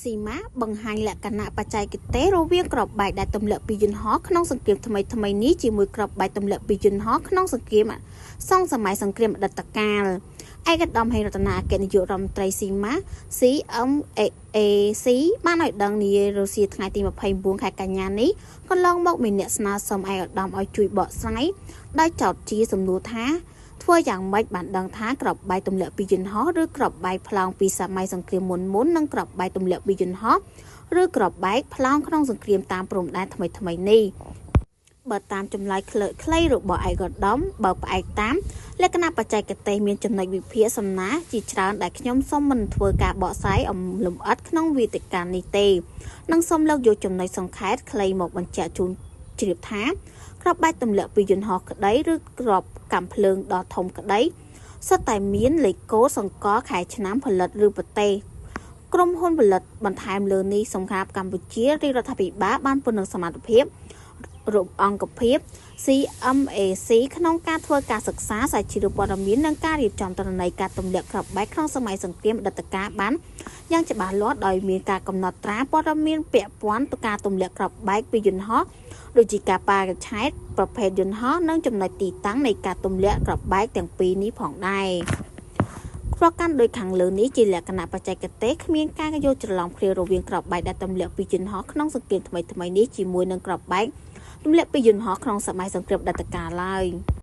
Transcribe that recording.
ស៊ីម៉ាបង្ហាញលក្ខណៈបច្ចេកទេសរវាងក្របបែកដែលទម្លាក់ពីយន្តហោះក្នុងសង្គ្រាមថ្មីនេះជាមួយក្របបែកទម្លាក់ពីយន្តហោះក្នុងសង្គ្រាមសម័យសង្គ្រាមអតីតកាលឯកឧត្តមហេរតនាអគ្គនាយករដ្ឋមន្ត្រីស៊ីម៉ា CMAC បានឲ្យដឹងនារុស្ស៊ីថ្ងៃទី29ខែកញ្ញានេះកន្លងមកមានអ្នកស្នើសុំឯកឧត្តមឲ្យជួយបកស្រាយដោយចោទជាសំណួរថាធ្វើយ៉ាងម៉េចបានដឹងថាក្របបែកទម្លាក់ពីយន្តហោះឬក្របបែកផ្លោងពីសម័យសង្គ្រាមមុននិងក្របបែកទម្លាក់ពីយន្តហោះឬក្របបែកផ្លោងក្នុងសង្គ្រាមតាមព្រំដែនថ្មីនេះបើតាមចម្លើយខ្លីរបស់ឯកឧត្តមបើផ្អែកតាមលក្ខណៈបច្ចេកទេសមានចំណុចវិភាគសំណាជាច្រើនដែលខ្ញុំសូមមិនធ្វើការបកស្រាយអំលម្អិតក្នុងវេទិកានេះទេនិងសូមលើកយកចំណុចសង្ខេបខ្លីមកបញ្ជាក់ជូនជ្រាបថាក្របបែកទម្លាក់ពីយន្តហោះក្តីឬក្របកាំភ្លើងដ៏ធំក្តីសុទ្ធតែមានលេខកូដសង្កល់ខែឆ្នាំផលិតឬប្រទេសក្រុមហ៊ុនផលិតបន្ថែមលើនេះសម្រាប់កម្ពុជារាជរដ្ឋាភិបាលបានពង្រឹងសមត្ថភាពអង្គភាព CMAC ក្នុងការធ្វើការសិក្សាស្រាវជ្រាវព័ត៌មាននិងការរៀបចំទិន្នន័យការទម្លាក់ក្របបែកក្នុងសម័យសង្គ្រាមអតីតកាលបានយ៉ាងច្បាស់លាស់ដោយមានការកំណត់ត្រាព័ត៌មានពាក់ព័ន្ធទៅការទម្លាក់ក្របបែកពីយន្តហោះដូចជាការបរិច្ឆេទប្រភេទយន្តហោះនិងចំណុចទីតាំងនៃការទម្លាក់ក្របបែកទាំងពីរនេះផងដែរប្រកាន់ដោយខាងលើនេះជាលក្ខណៈបច្ចេកទេសគ្មានការយល់ច្រឡំគ្នារវាងក្របបែកដែលទម្លាក់ពីយន្តហោះក្នុងសង្គ្រាមថ្មីនេះជាមួយនឹងក្របបែកទម្លាក់ពីយន្តហោះក្នុងសម័យសង្គ្រាមអតីតកាលឡើយ